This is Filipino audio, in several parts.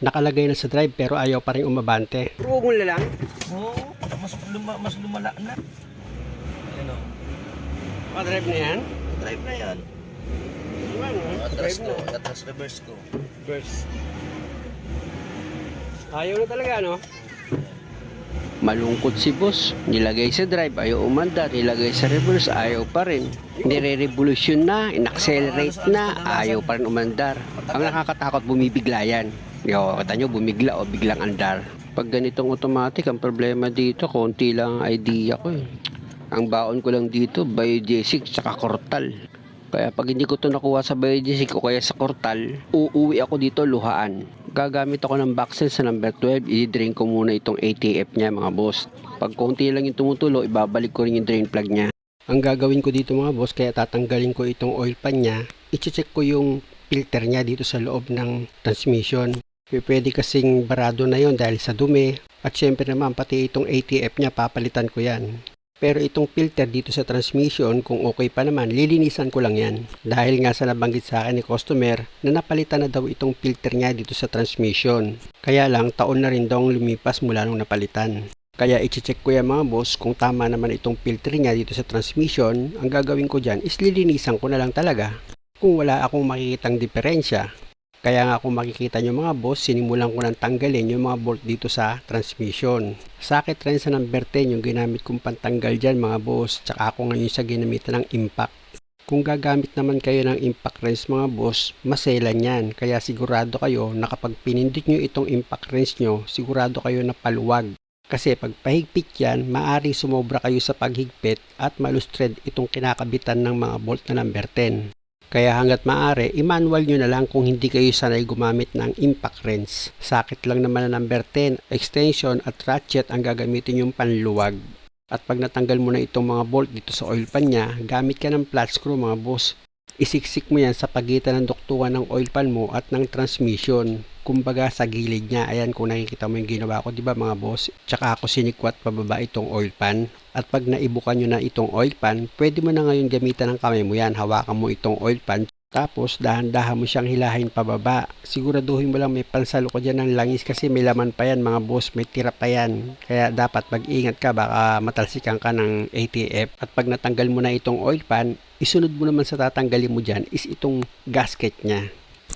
Nakalagay na sa drive pero ayaw pa rin umabante. Rugol na lang? Oo, mas lumala na. Ayan o. Pa-drive na yan? Drive na yan. Atras ko, atras reverse ko. Reverse. Ayaw na talaga, no? Malungkot si boss. Nilagay sa drive, ayaw umandar. Nilagay sa reverse, ayaw pa rin. Nire-revolution na, in-accelerate na, ayaw pa rin umandar. Ang nakakatakot, bumibigla yan. Yo, kata nyo, bumigla o biglang andar. Pag ganitong automatic, ang problema dito, konti lang ang idea ko eh. Ang baon ko lang dito, biodiesel tsaka kortal. Kaya pag hindi ko to nakuha sa biodiesel o kaya sa kortal, uuwi ako dito luhaan. Gagamit ako ng Baxel sa number 12, i-drain ko muna itong ATF niya mga boss. Pag konti lang yung tumutulo, ibabalik ko rin yung drain plug niya. Ang gagawin ko dito mga boss, kaya tatanggalin ko itong oil pan niya, i-check ko yung filter niya dito sa loob ng transmission. Pwede kasing barado na yon dahil sa dumi, at syempre naman pati itong ATF niya papalitan ko yan. Pero itong filter dito sa transmission, kung okay pa naman, lilinisan ko lang yan. Dahil nga sa nabanggit sa akin ni customer na napalitan na daw itong filter niya dito sa transmission. Kaya lang, taon na rin daw lumipas mula nung napalitan. Kaya i-check ko yan mga boss kung tama naman itong filter niya dito sa transmission. Ang gagawin ko dyan is lilinisan ko na lang talaga kung wala akong makikitang diferensya. Kaya nga kung makikita nyo mga boss, sinimulan ko nang tanggalin yung mga bolt dito sa transmission. Sakit rin sa number 10 yung ginamit kong pantanggal dyan mga boss. Tsaka ako ngayon sa ginamitan ng impact. Kung gagamit naman kayo ng impact wrench mga boss, maselan yan. Kaya sigurado kayo na kapag pinindot nyo itong impact wrench nyo, sigurado kayo na paluwag. Kasi pag pahigpit yan, maaring sumobra kayo sa paghigpit at malustred itong kinakabitan ng mga bolt na number 10. Kaya hanggat maaari, i-manual nyo na lang kung hindi kayo sanay gumamit ng impact wrench. Sakit lang naman na number 10, extension at ratchet ang gagamitin yung panluwag. At pag natanggal mo na itong mga bolt dito sa oil pan niya, gamit ka ng flat screw mga boss. Isiksik mo yan sa pagitan ng duktungan ng oil pan mo at ng transmission. Kumbaga sa gilid niya. Ayan kung nakikita mo yung ginawa ko, di ba mga boss? Tsaka ako sinikwat pababa itong oil pan. At pag naibukan nyo na itong oil pan, pwede mo na ngayon gamitan ng kamay mo yan. Hawakan mo itong oil pan. Tapos dahan-dahan mo siyang hilahin pababa. Siguraduhin mo lang may pansalo ko dyan ng langis kasi may laman pa yan mga boss. May tira pa yan. Kaya dapat mag-ingat ka, baka matalsikan ka ng ATF. At pag natanggal mo na itong oil pan, isunod mo naman sa tatanggalin mo dyan is itong gasket niya.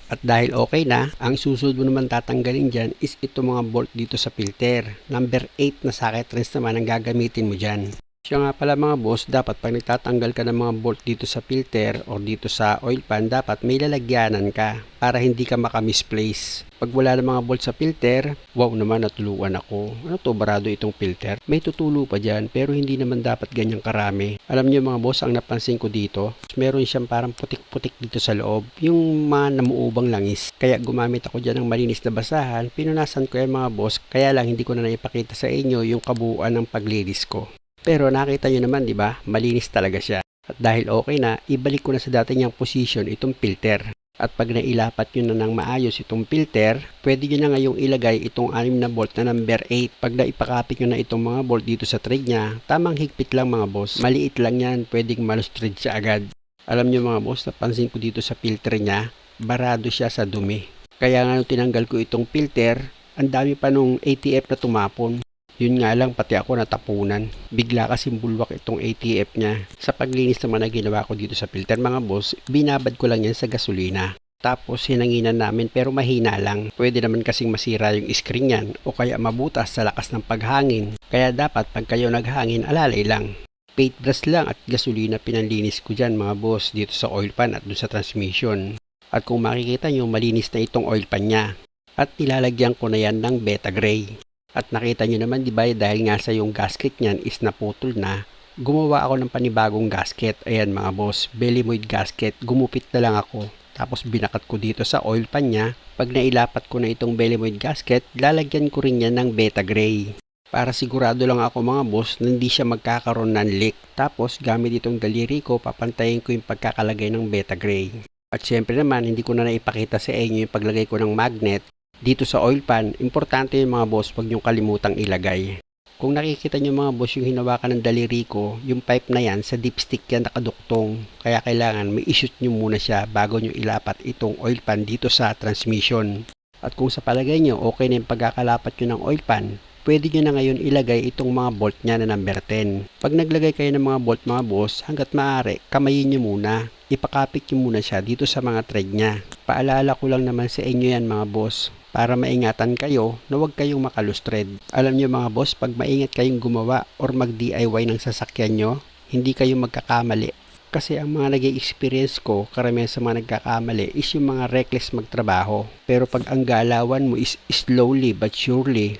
At dahil okay na, ang susunod mo naman tatanggalin dyan is itong mga bolt dito sa filter. Number 8 na socket wrench naman ang gagamitin mo dyan. Siya nga pala mga boss, dapat pag nagtatanggal ka ng mga bolt dito sa filter o dito sa oil pan, dapat may lalagyanan ka para hindi ka maka-misplace. Pag wala ng mga bolt sa filter, wow naman natuluan ako. Ano to, barado itong filter? May tutulo pa dyan pero hindi naman dapat ganyang karami. Alam niyo mga boss, ang napansin ko dito, meron siyang parang putik-putik dito sa loob. Yung mga namuubang langis. Kaya gumamit ako dyan ng malinis na basahan, pinunasan ko yan mga boss, kaya lang hindi ko na naipakita sa inyo yung kabuuan ng paglinis ko. Pero nakita nyo naman, di ba? Malinis talaga siya. At dahil okay na, ibalik ko na sa dati niyang position itong filter. At pag nailapat nyo na ng maayos itong filter, pwede nyo na ngayong ilagay itong 6 na bolt na number 8. Pag naipakapit nyo na itong mga bolt dito sa thread niya, tamang higpit lang mga boss. Maliit lang yan, pwedeng malustred siya agad. Alam nyo mga boss, napansin ko dito sa filter niya, barado siya sa dumi. Kaya nga nung tinanggal ko itong filter, ang dami pa nung ATF na tumapon. Yun nga lang, pati ako natapunan. Bigla kasing bulwak itong ATF niya. Sa paglinis naman na ginawa ko dito sa filter mga boss, binabad ko lang yan sa gasolina. Tapos hinanginan namin pero mahina lang. Pwede naman kasing masira yung screen yan o kaya mabutas sa lakas ng paghangin. Kaya dapat pag kayo naghangin, alalay lang. Paintbrush lang at gasolina pinanlinis ko dyan mga boss dito sa oil pan at doon sa transmission. At kung makikita nyo, malinis na itong oil pan niya. At nilalagyan ko na yan ng beta gray. At nakita nyo naman, di ba, dahil nga sa yung gasket niyan is naputol na, gumawa ako ng panibagong gasket. Ayan mga boss, Belimoid gasket. Gumupit na lang ako. Tapos binakat ko dito sa oil pan niya. Pag nailapat ko na itong Belimoid gasket, lalagyan ko rin yan ng beta gray. Para sigurado lang ako mga boss na hindi siya magkakaroon ng leak. Tapos gamit itong daliri ko, papantayin ko yung pagkakalagay ng beta gray. At syempre naman, hindi ko na naipakita sa inyo yung paglagay ko ng magnet. Dito sa oil pan, importante yung mga boss, huwag nyo kalimutang ilagay. Kung nakikita nyo mga boss yung hinawakan ng daliri ko, yung pipe na yan, sa dipstick yan nakaduktong. Kaya kailangan may i-shoot nyo muna siya bago nyo ilapat itong oil pan dito sa transmission. At kung sa palagay nyo okay na yung pagkakalapat nyo ng oil pan, pwede nyo na ngayon ilagay itong mga bolt nya na number 10. Pag naglagay kayo ng mga bolt mga boss, hanggat maaari, kamayin nyo muna. Ipakapit nyo muna siya dito sa mga thread nya. Paalala ko lang naman sa inyo yan mga boss, para maingatan kayo na huwag kayong makalustred. Alam nyo mga boss, pag maingat kayong gumawa or mag-DIY ng sasakyan nyo, hindi kayo magkakamali. Kasi ang mga nag-experience ko, karamihan sa mga nagkakamali is yung mga reckless magtrabaho. Pero pag ang galawan mo is slowly but surely,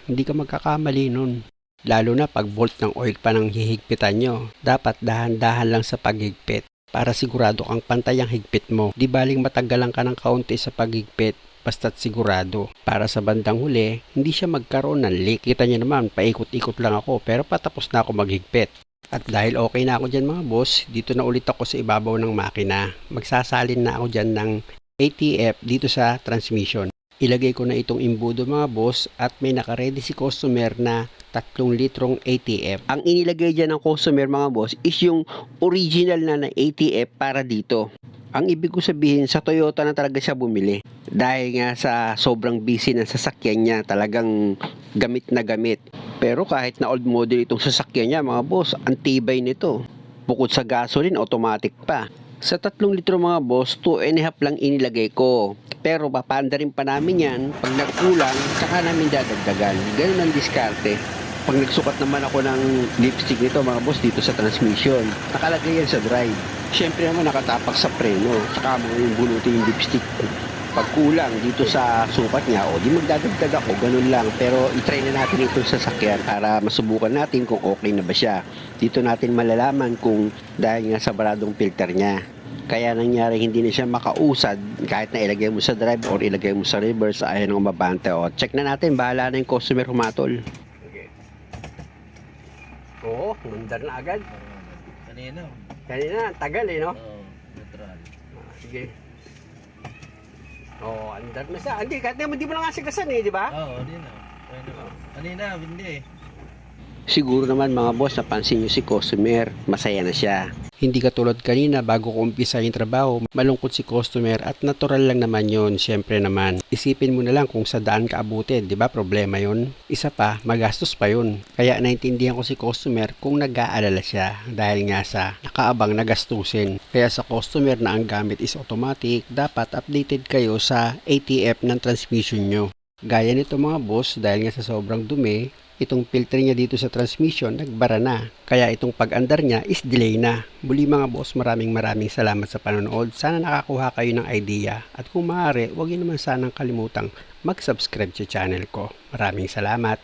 hindi ka magkakamali nun. Lalo na pag bolt ng oil pa ng hihigpitan nyo. Dapat dahan-dahan lang sa paghigpit para sigurado kang pantay ang higpit mo. Di baling matagalan ka ng kaunti sa paghigpit, basta't sigurado. Para sa bandang huli, hindi siya magkaroon ng leak. Kita nyo naman, paikot-ikot lang ako pero patapos na ako maghigpit. At dahil okay na ako dyan mga boss, dito na ulit ako sa ibabaw ng makina. Magsasalin na ako dyan ng ATF dito sa transmission. Ilagay ko na itong imbudo mga boss at may nakaredy si customer na 3 litrong ATF. Ang inilagay dyan ng customer mga boss is yung original na ATF para dito. Ang ibig ko sabihin, sa Toyota na talaga siya bumili. Dahil nga sa sobrang busy ng sasakyan niya, talagang gamit na gamit. Pero kahit na old model itong sasakyan niya mga boss, ang tibay nito. Bukod sa gasoline, automatic pa. Sa 3 litro mga boss, 2.5 lang inilagay ko. Pero papanda rin pa namin yan. Pag nagkulang, saka namin dadagdagan. Ganun ang diskarte. Pag nagsukat naman ako ng lipstick nito mga boss dito sa transmission, nakalagay yan sa drive. Siyempre naman nakatapak sa preno, saka mo yung bulutin yung lipstick. Pag kulang dito sa sukat niya, di magdadagdag ako, ganun lang. Pero itry na natin itong sasakyan para masubukan natin kung okay na ba siya. Dito natin malalaman kung dahil nga sa baradong filter niya. Kaya nangyari hindi na siya makausad kahit na ilagay mo sa drive or ilagay mo sa reverse, ayaw nang mabante. Check na natin, bahala na yung customer humatol. Oo, mandar na agad. Kanina. Kanina, tagal no? Oo, neutral. Sige. Andar na siya. Hindi, kahit naman di mo lang asigasan di ba? Oo, di na. Kanina, hindi. Siguro naman mga boss, napansin nyo si customer, masaya na siya. Hindi katulad kanina bago ko umpisa yung trabaho, malungkot si customer at natural lang naman yon. Siyempre naman, isipin mo na lang kung sa daan ka abutin, di ba problema yon? Isa pa, magastos pa yon. Kaya naintindihan ko si customer kung nag-aalala siya dahil nga sa nakaabang na gastusin. Kaya sa customer na ang gamit is automatic, dapat updated kayo sa ATF ng transmission nyo. Gaya nito mga boss, dahil nga sa sobrang dumi, itong filter niya dito sa transmission nagbara na. Kaya itong pag-andar niya is delay na. Muli mga boss, maraming salamat sa panonood. Sana nakakuha kayo ng idea. At kung maaari, huwag niyo naman sanang kalimutang mag-subscribe sa channel ko. Maraming salamat.